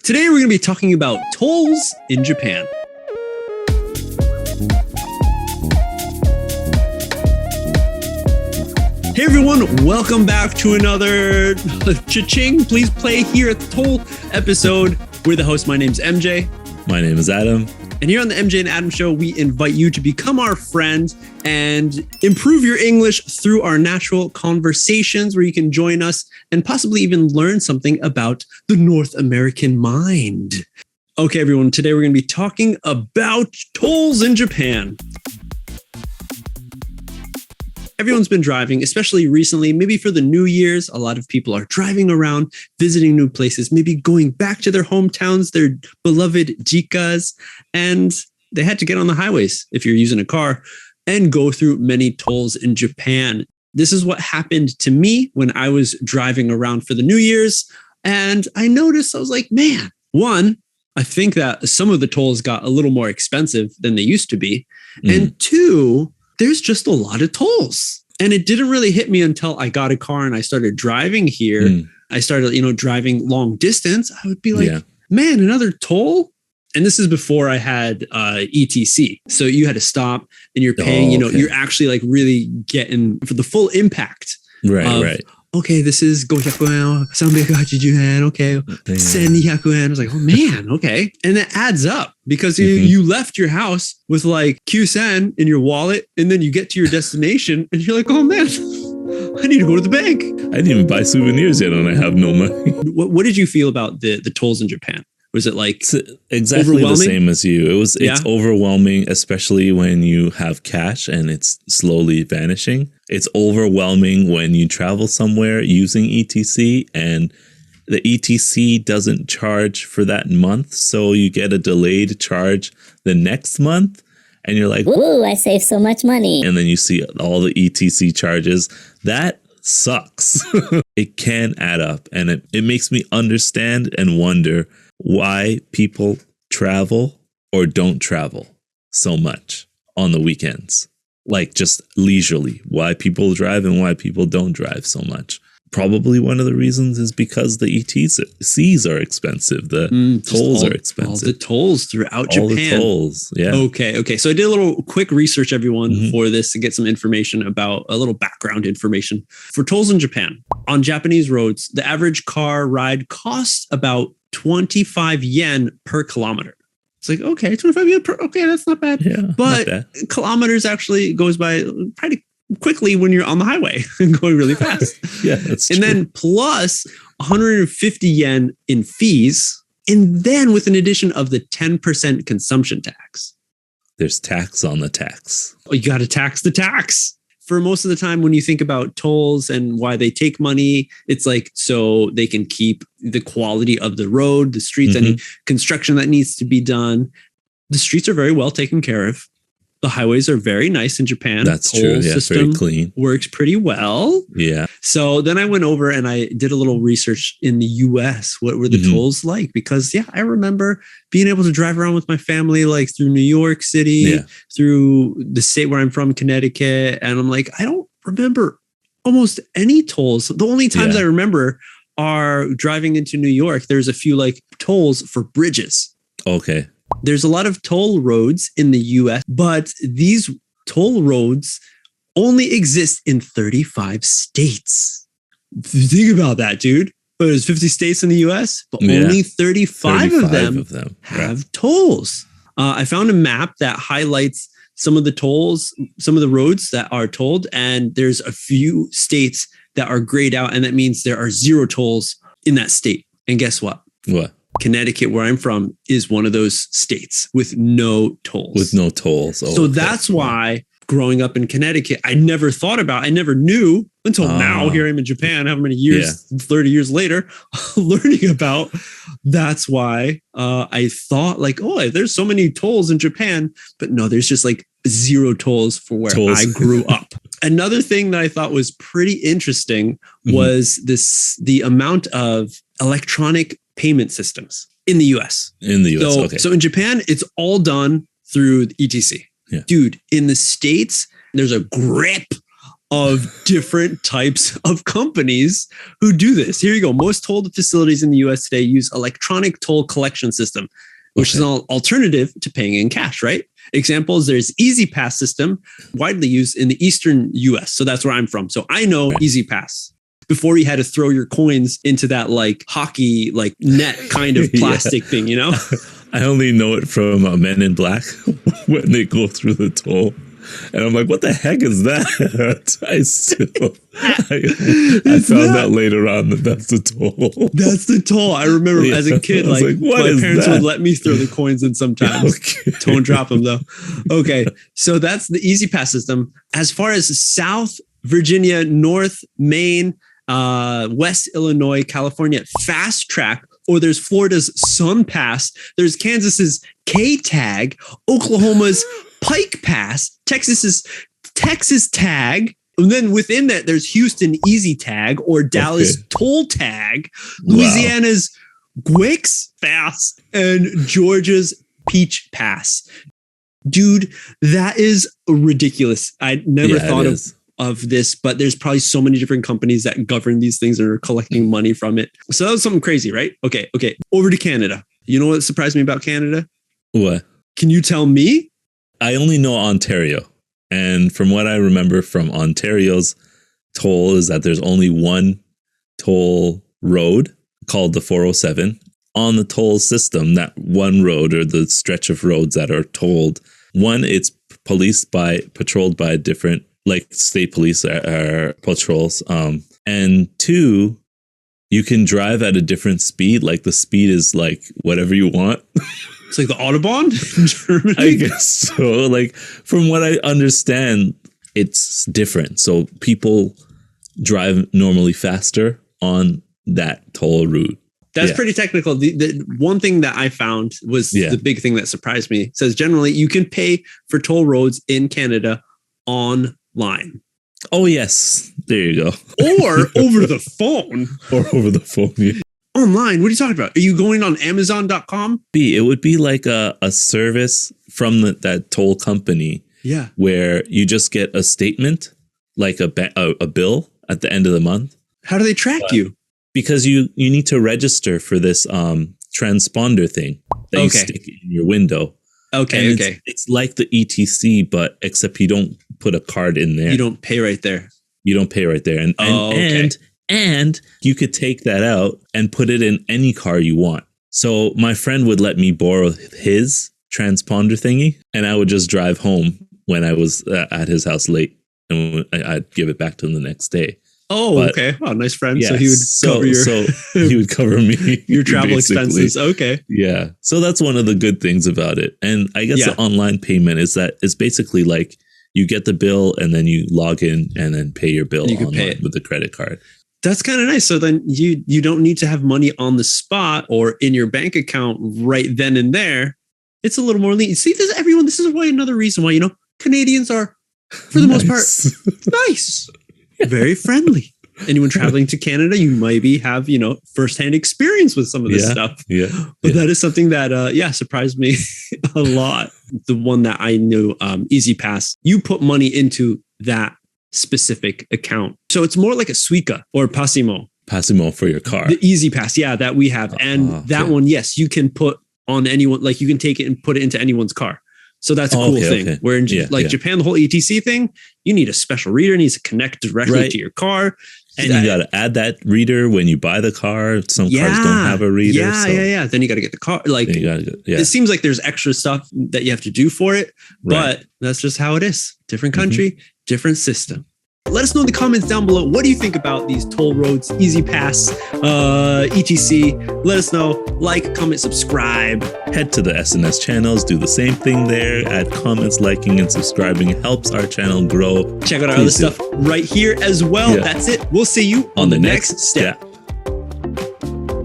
Today we're going to be talking about tolls in Japan. Hey everyone, welcome back to another Cha-Ching. Please play here at the Toll episode. We're the host. My name's MJ. My name is Adam. And here on the MJ and Adam Show, we invite you to become our friend and improve your English through our natural conversations where you can join us and possibly even learn something about the North American mind. Okay, everyone, today we're going to be talking about tolls in Japan. Everyone's been driving, especially recently, maybe for the New Year's. A lot of people are driving around, visiting new places, maybe going back to their hometowns, their beloved jikas, and they had to get on the highways if you're using a car and go through many tolls in Japan. This is what happened to me when I was driving around for the New Year's. And I noticed, I was like, man, one, I think that some of the tolls got a little more expensive than they used to be. And two, there's just a lot of tolls. And it didn't really hit me until I got a car and I started driving here. I started, driving long distance. I would be like, man, another toll? And this is before I had ETC. So you had to stop and you're paying, you're actually like really getting for the full impact. Right. Okay, this is 500 yen, 380 yen, okay, 1200 yen. I was like, oh man, okay. And it adds up because you left your house with like 9,000 in your wallet and then you get to your destination and you're like, oh man, I need to go to the bank. I didn't even buy souvenirs yet and I have no money. What did you feel about the tolls in Japan? Was it like it's exactly the same as you? It's overwhelming, especially when you have cash and it's slowly vanishing. It's overwhelming when you travel somewhere using ETC and the ETC doesn't charge for that month. So you get a delayed charge the next month and you're like, ooh, I saved so much money. And then you see all the ETC charges. That sucks. It can add up and it makes me understand and wonder why people travel or don't travel so much on the weekends, like just leisurely, why people drive and why people don't drive so much. Probably one of the reasons is because the ETCs are expensive. The tolls are expensive. All the tolls throughout Japan. All the tolls, yeah. Okay. So I did a little quick research, everyone, for this to get some information about a little background information. For tolls in Japan, on Japanese roads, the average car ride costs about 25 yen per kilometer. It's like, okay, 25 yen per, okay, that's not bad. Yeah, but not bad. Kilometers actually goes by pretty quickly when you're on the highway and going really fast. Yeah, that's true. And then plus 150 yen in fees. And then with an addition of the 10% consumption tax. There's tax on the tax. Oh, you got to tax the tax. For most of the time, when you think about tolls and why they take money, it's like so they can keep the quality of the road, the streets, any construction that needs to be done. The streets are very well taken care of. The highways are very nice in Japan. That's true. Yeah, very clean. Works pretty well. Yeah. So then I went over and I did a little research in the US. What were the tolls like? Because I remember being able to drive around with my family, like through New York City, through the state where I'm from, Connecticut. And I'm like, I don't remember almost any tolls. The only times I remember are driving into New York. There's a few like tolls for bridges. Okay. There's a lot of toll roads in the US, but these toll roads only exist in 35 states. Think about that, dude. There's 50 states in the US, but only 35 of them have tolls. I found a map that highlights some of the tolls, some of the roads that are tolled, and there's a few states that are grayed out, and that means there are 0 tolls in that state. And guess what? What? Connecticut, where I'm from, is one of those states with no tolls. With no tolls. So that's why growing up in Connecticut, I never knew until now. Here I am in Japan, how many years, 30 years later, learning about. That's why I thought like, oh, there's so many tolls in Japan. But no, there's just like 0 tolls for where I grew up. Another thing that I thought was pretty interesting was the amount of electronic payment systems in the US. So in Japan, it's all done through the ETC. Yeah. Dude, in the States, there's a grip of different types of companies who do this. Here you go. Most toll facilities in the US today use electronic toll collection system, which is an alternative to paying in cash, right? Examples, there's Easy Pass system, widely used in the Eastern US. So that's where I'm from. So I know Easy Pass. Before you had to throw your coins into that like hockey, like net kind of plastic thing, you know? I only know it from Men in Black when they go through the toll. And I'm like, what the heck is that? I found out later on that's the toll. That's the toll. I remember as a kid, like my parents would let me throw the coins in sometimes. Okay. Don't drop them though. Okay. So that's the Easy Pass system. As far as South Virginia, North Maine, West Illinois, California, Fast Track, or there's Florida's Sun Pass. There's Kansas's K-Tag, Oklahoma's Pike Pass, Texas's Texas Tag. And then within that, there's Houston Easy Tag or Dallas Toll Tag, Louisiana's Gwix Pass, and Georgia's Peach Pass. Dude, that is ridiculous. I never thought of this, but there's probably so many different companies that govern these things and are collecting money from it. So that was something crazy, right? Okay. Over to Canada. You know what surprised me about Canada? What? Can you tell me? I only know Ontario. And from what I remember from Ontario's toll is that there's only one toll road called the 407. On the toll system, that one road or the stretch of roads that are tolled, one, it's patrolled by different like state police patrols. And two, you can drive at a different speed. Like the speed is like whatever you want. It's like the Autobahn in Germany. I guess so. Like from what I understand, it's different. So people drive normally faster on that toll route. That's pretty technical. The one thing that I found was the big thing that surprised me. It says generally you can pay for toll roads in Canada online. Oh, yes. There you go. Or over the phone. Or over the phone. Yeah. Online? What are you talking about? Are you going on Amazon.com? It would be like a service from that toll company. Yeah. Where you just get a statement, like a bill at the end of the month. How do they track you? Because you need to register for this transponder thing that you stick in your window. Okay. It's like the ETC, but except you don't put a card in there. You don't pay right there. And you could take that out and put it in any car you want. So my friend would let me borrow his transponder thingy, and I would just drive home when I was at his house late, and I'd give it back to him the next day. Oh, okay. Wow, nice friend. Yeah, so he would cover me your travel expenses. Okay. Yeah. So that's one of the good things about it. And I guess the online payment is that it's basically like you get the bill and then you log in and then pay your bill online with the credit card. That's kind of nice. So then you don't need to have money on the spot or in your bank account right then and there. It's a little more lenient. See, this is why another reason why, Canadians are, for the most part, nice. Very friendly. Anyone traveling to Canada, you maybe have, firsthand experience with some of this stuff. Yeah. But that is something that, surprised me a lot. The one that I knew, Easy Pass, you put money into that specific account. So it's more like a Suica or Passimo. Passimo for your car. The Easy Pass, that we have. And that one, yes, you can put on anyone, like you can take it and put it into anyone's car. So that's a cool thing. Okay. Where in Japan, the whole ETC thing, you need a special reader. It needs to connect directly to your car. And you got to add that reader when you buy the car. Some cars don't have a reader. Yeah. Then you got to get the car. It seems like there's extra stuff that you have to do for it. Right. But that's just how it is. Different country, different system. Let us know in the comments down below. What do you think about these toll roads, Easy Pass, ETC? Let us know. Like, comment, subscribe. Head to the SNS channels. Do the same thing there. Add comments, liking, and subscribing. It helps our channel grow. Check out our other stuff right here as well. That's it. We'll see you on the next step.